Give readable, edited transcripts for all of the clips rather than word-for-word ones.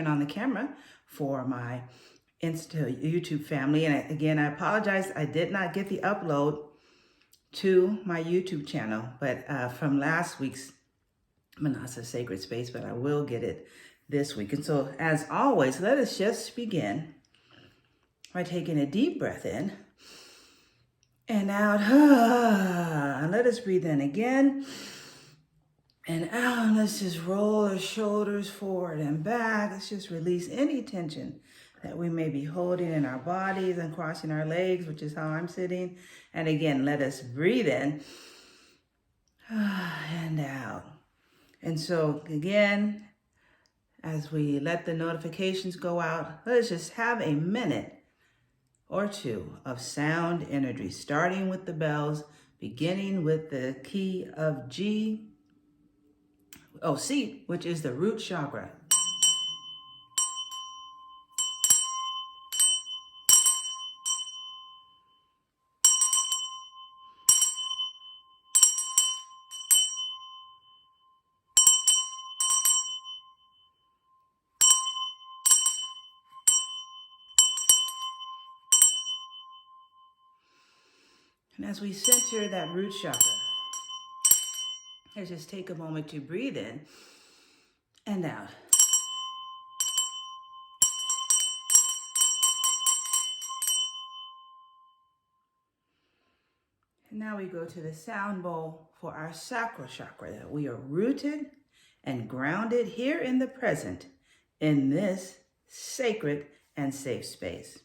on the camera for my YouTube family. And again, I apologize. I did not get the upload to my YouTube channel, but from last week's Minnassa Sacred Space, but I will get it this week. And so, as always, let us just begin by taking a deep breath in and out. And let us breathe in again and out. Let's just roll our shoulders forward and back. Let's just release any tension that we may be holding in our bodies and crossing our legs, which is how I'm sitting. And again, let us breathe in and out. And so again, as we let the notifications go out, let's just have a minute or two of sound energy, starting with the bells, beginning with the key of C, which is the root chakra. And as we center that root chakra, let's just take a moment to breathe in and out. And now we go to the sound bowl for our Sacral Chakra, that we are rooted and grounded here in the present in this sacred and safe space.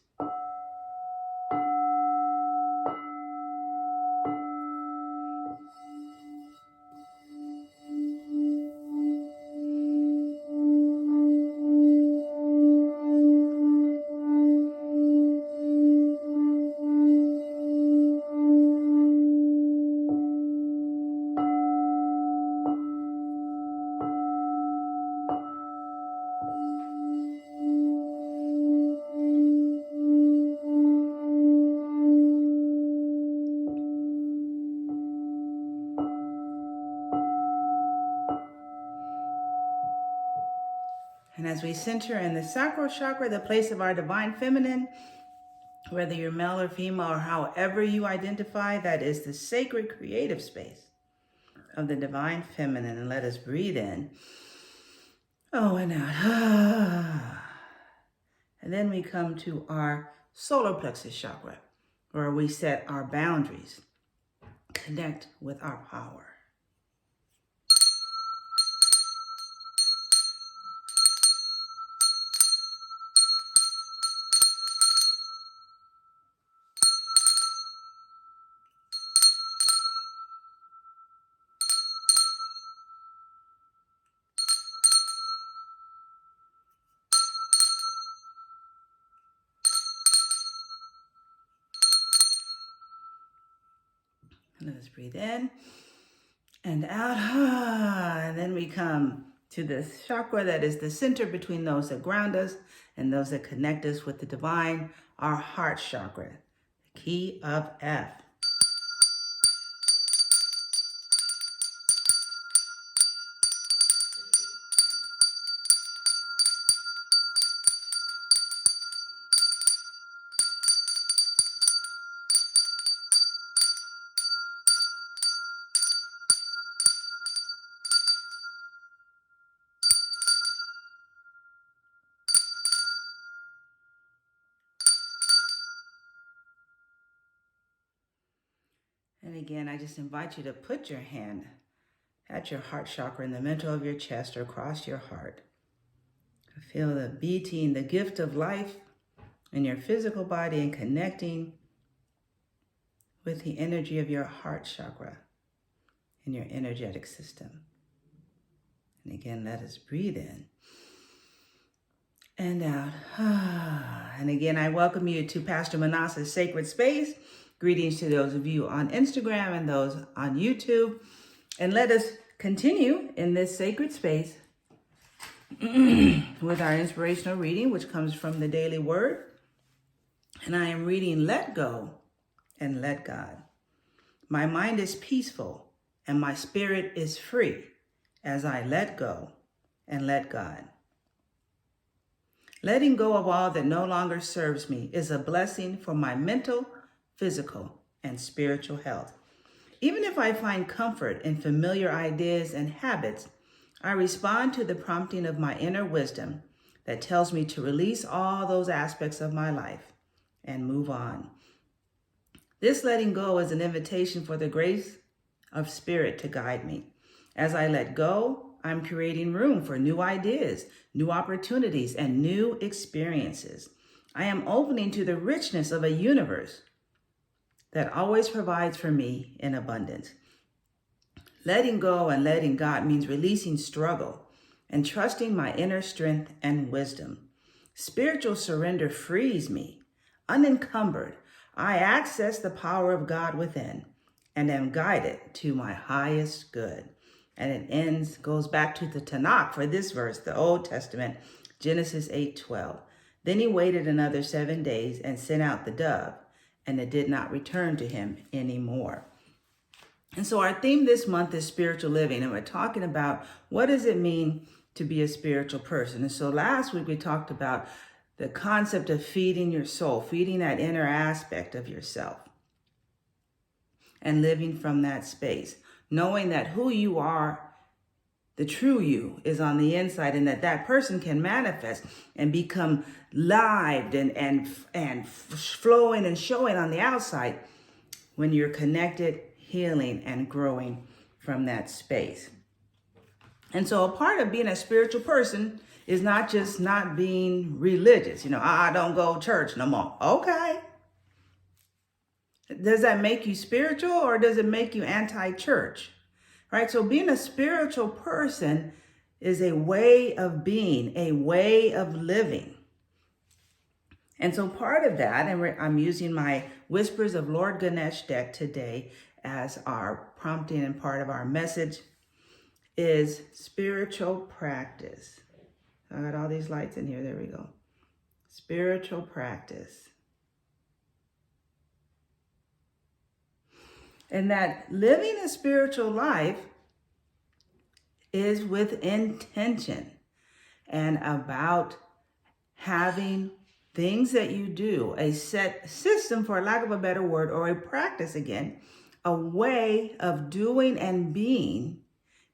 And as we center in the Sacral Chakra, the place of our divine feminine, whether you're male or female or however you identify, that is the sacred creative space of the divine feminine. And let us breathe in. And out. And then we come to our solar plexus chakra, where we set our boundaries, connect with our power. Let us breathe in and out. And then we come to the chakra that is the center between those that ground us and those that connect us with the divine, our heart chakra, the key of F. And again, I just invite you to put your hand at your heart chakra in the middle of your chest or across your heart. Feel the beating, the gift of life in your physical body and connecting with the energy of your heart chakra in your energetic system. And again, let us breathe in and out. And again, I welcome you to Pastor Minnassa's Sacred Space. Greetings to those of you on Instagram and those on YouTube. And let us continue in this sacred space with our inspirational reading, which comes from the Daily Word. And I am reading Let Go and Let God. My mind is peaceful and my spirit is free as I let go and let God. Letting go of all that no longer serves me is a blessing for my mental, physical, and spiritual health. Even if I find comfort in familiar ideas and habits, I respond to the prompting of my inner wisdom that tells me to release all those aspects of my life and move on. This letting go is an invitation for the grace of spirit to guide me. As I let go, I'm creating room for new ideas, new opportunities, and new experiences. I am opening to the richness of a universe that always provides for me in abundance. Letting go and letting God means releasing struggle and trusting my inner strength and wisdom. Spiritual surrender frees me. Unencumbered, I access the power of God within and am guided to my highest good. And it goes back to the Tanakh for this verse, the Old Testament, Genesis 8:12. Then he waited another 7 days and sent out the dove, and it did not return to him anymore. And so our theme this month is spiritual living, and we're talking about what does it mean to be a spiritual person. And so last week we talked about the concept of feeding your soul, feeding that inner aspect of yourself, and living from that space, knowing that who you are, the true you, is on the inside, and that person can manifest and become lived and flowing and showing on the outside when you're connected, healing, and growing from that space. And so a part of being a spiritual person is not just not being religious. I don't go to church no more. Okay. Does that make you spiritual or does it make you anti-church? Right? So being a spiritual person is a way of being, a way of living. And so part of that, and I'm using my Whispers of Lord Ganesh deck today as our prompting and part of our message, is spiritual practice. I got all these lights in here. There we go. Spiritual practice. And that living a spiritual life is with intention and about having things that you do, a set system, for lack of a better word, or a practice again, a way of doing and being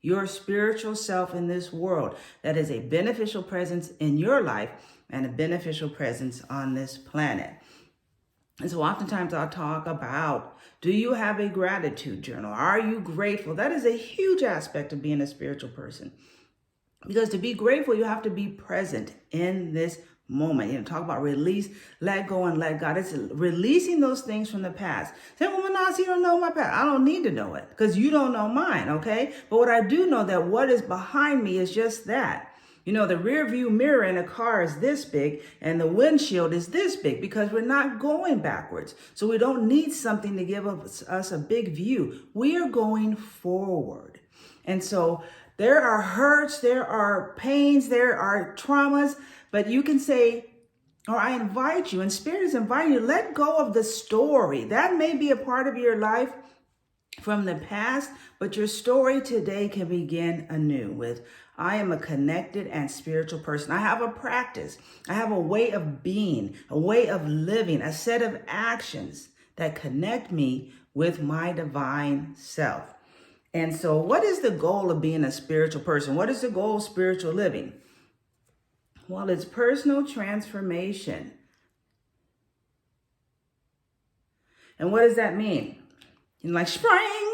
your spiritual self in this world that is a beneficial presence in your life and a beneficial presence on this planet. And so oftentimes I'll talk about, do you have a gratitude journal? Are you grateful? That is a huge aspect of being a spiritual person. Because to be grateful, you have to be present in this moment. Talk about release, let go, and let God. It's releasing those things from the past. Say, well, Minnassa, you don't know my past. I don't need to know it because you don't know mine, okay? But what I do know that what is behind me is just that. The rear view mirror in a car is this big and the windshield is this big because we're not going backwards. So we don't need something to give us a big view. We are going forward. And so there are hurts, there are pains, there are traumas, but you can say, or I invite you, and Spirit is inviting you, let go of the story. That may be a part of your life from the past, but your story today can begin anew with, I am a connected and spiritual person. I have a practice. I have a way of being, a way of living, a set of actions that connect me with my divine self. And so what is the goal of being a spiritual person? What is the goal of spiritual living? Well, it's personal transformation. And what does that mean? Like spring,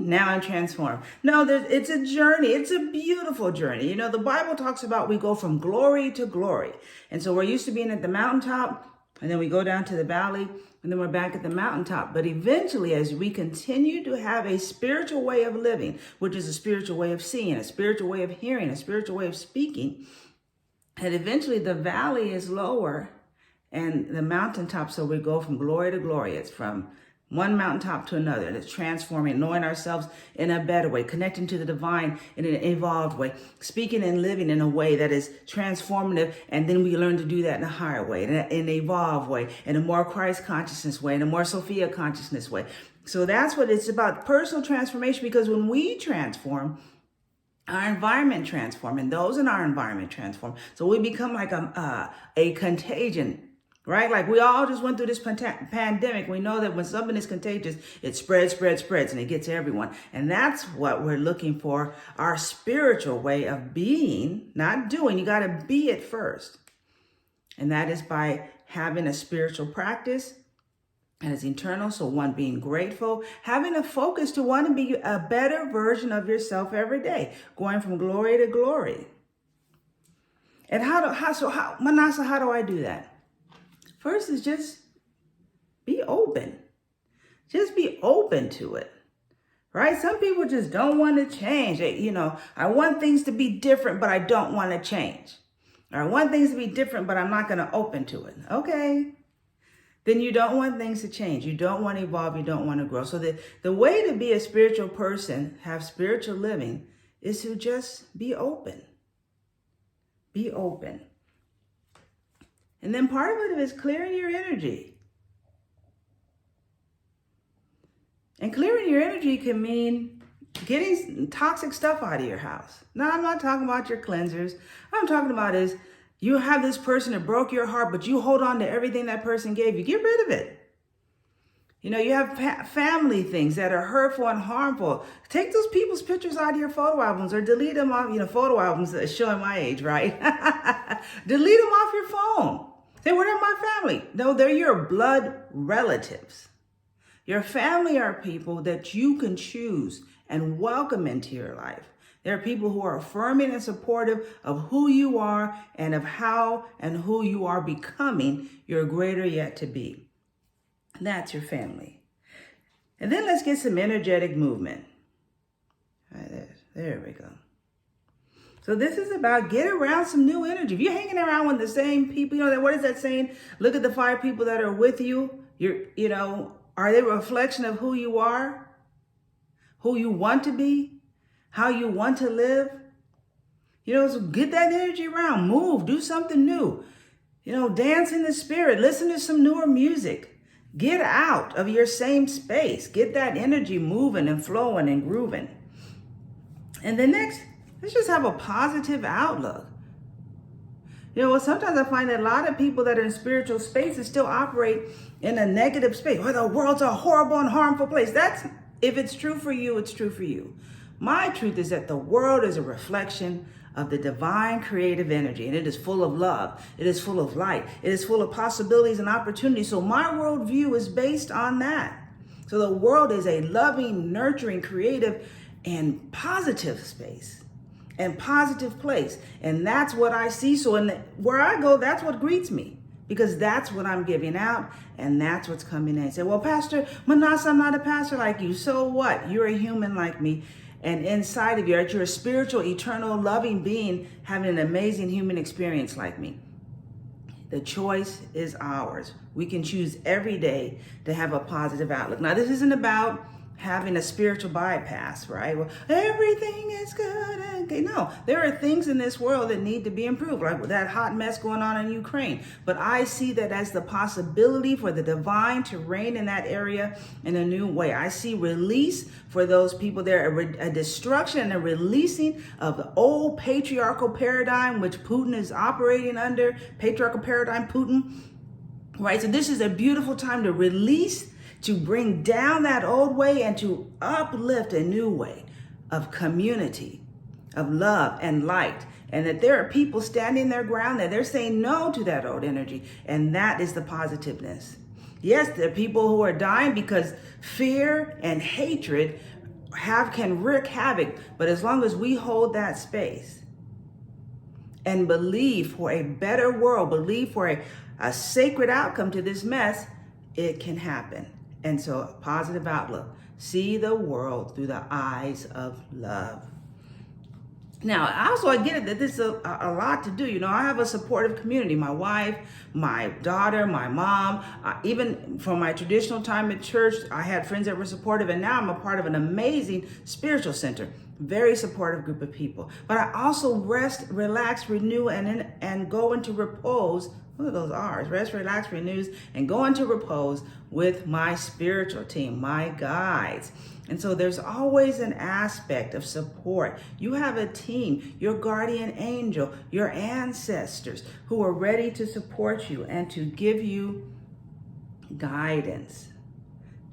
now I'm transformed. No, it's a journey. It's a beautiful journey. The Bible talks about we go from glory to glory. And so we're used to being at the mountaintop, and then we go down to the valley, and then we're back at the mountaintop. But eventually, as we continue to have a spiritual way of living, which is a spiritual way of seeing, a spiritual way of hearing, a spiritual way of speaking, and eventually the valley is lower and the mountaintop, so we go from glory to glory. It's from one mountaintop to another, and it's transforming, knowing ourselves in a better way, connecting to the divine in an evolved way, speaking and living in a way that is transformative, and then we learn to do that in a higher way, in an evolved way, in a more Christ consciousness way, in a more Sophia consciousness way. So that's what it's about, personal transformation, because when we transform, our environment transform, and those in our environment transform. So we become like a contagion, right? Like we all just went through this pandemic. We know that when something is contagious, it spreads, and it gets everyone. And that's what we're looking for, our spiritual way of being, not doing. You got to be it first. And that is by having a spiritual practice and it's eternal. So one, being grateful, having a focus to want to be a better version of yourself every day, going from glory to glory. And Minnassa, how do I do that? First is just be open. Just be open to it, right? Some people just don't want to change. I want things to be different, but I don't want to change. Or I want things to be different, but I'm not going to open to it. Okay. Then you don't want things to change. You don't want to evolve. You don't want to grow. So the way to be a spiritual person, have spiritual living, is to just be open. Be open. And then part of it is clearing your energy. And clearing your energy can mean getting toxic stuff out of your house. Now, I'm not talking about your cleansers. What I'm talking about is you have this person that broke your heart, but you hold on to everything that person gave you. Get rid of it. You have family things that are hurtful and harmful. Take those people's pictures out of your photo albums or delete them off, photo albums that are showing my age, right? Delete them off your phone. Say, well, they're my family. No, they're your blood relatives. Your family are people that you can choose and welcome into your life. There are people who are affirming and supportive of who you are and of how and who you are becoming your greater yet to be. That's your family. And then let's get some energetic movement. Right, there we go. So this is about get around some new energy. If you're hanging around with the same people, what is that saying? Look at the 5 people that are with you. Are they a reflection of who you are? Who you want to be? How you want to live? So get that energy around. Move. Do something new. Dance in the spirit. Listen to some newer music. Get out of your same space. Get that energy moving and flowing and grooving. And then next, let's just have a positive outlook. Sometimes I find that a lot of people that are in spiritual spaces still operate in a negative space. The world's a horrible and harmful place. If it's true for you, it's true for you. My truth is that the world is a reflection of the divine creative energy, and it is full of love. It is full of light. It is full of possibilities and opportunities. So my worldview is based on that. So the world is a loving, nurturing, creative, and positive space and positive place. And that's what I see. So where I go, that's what greets me, because that's what I'm giving out, and that's what's coming in. Say, well, Pastor Minnassa, I'm not a pastor like you. So what? You're a human like me. And inside of you, you're a spiritual, eternal, loving being having an amazing human experience like me. The choice is ours. We can choose every day to have a positive outlook. Now, this isn't about having a spiritual bypass, right? Well, everything is good. Okay, no, there are things in this world that need to be improved, like with that hot mess going on in Ukraine. But I see that as the possibility for the divine to reign in that area in a new way. I see release for those people there, a destruction and a releasing of the old patriarchal paradigm, which Putin is operating under, patriarchal paradigm Putin, right? So this is a beautiful time to release, to bring down that old way and to uplift a new way of community, of love and light. And that there are people standing their ground, that they're saying no to that old energy. And that is the positiveness. Yes, there are people who are dying because fear and hatred can wreak havoc. But as long as we hold that space and believe for a better world, believe for a sacred outcome to this mess, it can happen. And so, positive outlook. See the world through the eyes of love. Now, I get it that this is a lot to do. I have a supportive community. My wife, my daughter, my mom, even from my traditional time at church, I had friends that were supportive, and now I'm a part of an amazing spiritual center. very supportive group of people. But I also rest, relax, renew, and go into repose. Look at those R's. Rest, relax, renews, and go into repose with my spiritual team, my guides. And so there's always an aspect of support. You have a team, your guardian angel, your ancestors who are ready to support you and to give you guidance.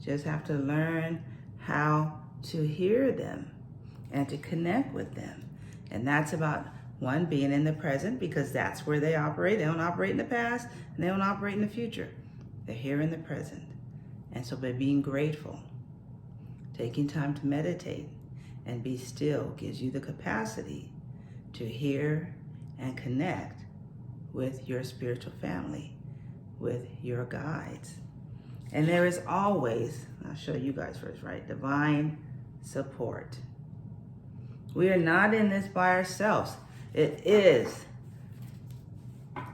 Just have to learn how to hear them and to connect with them. And that's about, one, being in the present, because that's where they operate. They don't operate in the past, and they don't operate in the future. They're here in the present. And so by being grateful, taking time to meditate and be still gives you the capacity to hear and connect with your spiritual family, with your guides. And there is always, I'll show you guys first, right? Divine support. We are not in this by ourselves. It is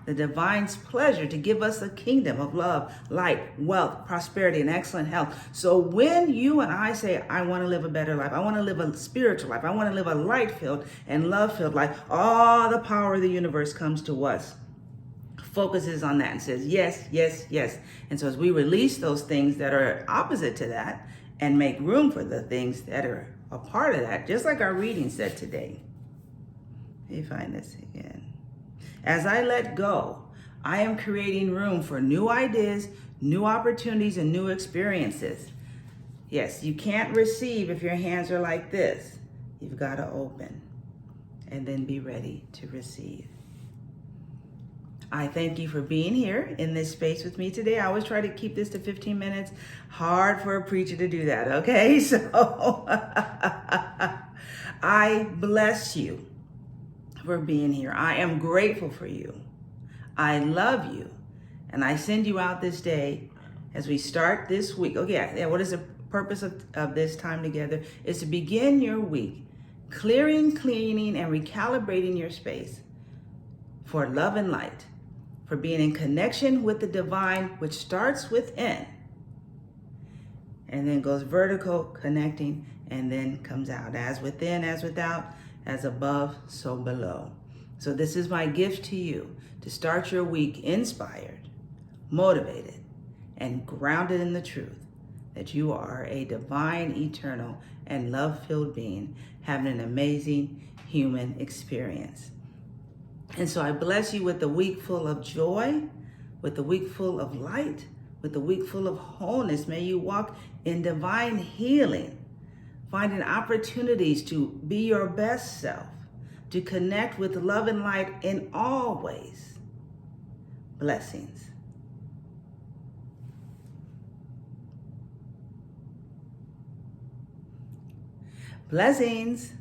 the divine's pleasure to give us a kingdom of love, light, wealth, prosperity, and excellent health. So when you and I say, I want to live a better life, I want to live a spiritual life, I want to live a light-filled and love-filled life, all the power of the universe comes to us, focuses on that and says, yes, yes, yes. And so as we release those things that are opposite to that and make room for the things that are a part of that, just like our reading said today. Let me find this again. As I let go, I am creating room for new ideas, new opportunities, and new experiences. Yes, you can't receive if your hands are like this. You've got to open and then be ready to receive. I thank you for being here in this space with me today. I always try to keep this to 15 minutes. Hard for a preacher to do that, okay? So I bless you for being here. I am grateful for you. I love you. And I send you out this day as we start this week. Okay, yeah, what is the purpose of this time together? Is to begin your week clearing, cleaning, and recalibrating your space for love and light, for being in connection with the divine, which starts within and then goes vertical, connecting, and then comes out. As within, as without, as above, so below. So this is my gift to you, to start your week inspired, motivated, and grounded in the truth that you are a divine, eternal, and love-filled being having an amazing human experience. And so I bless you with the week full of joy, with the week full of light, with the week full of wholeness. May you walk in divine healing, finding opportunities to be your best self, to connect with love and light in all ways. Blessings. Blessings.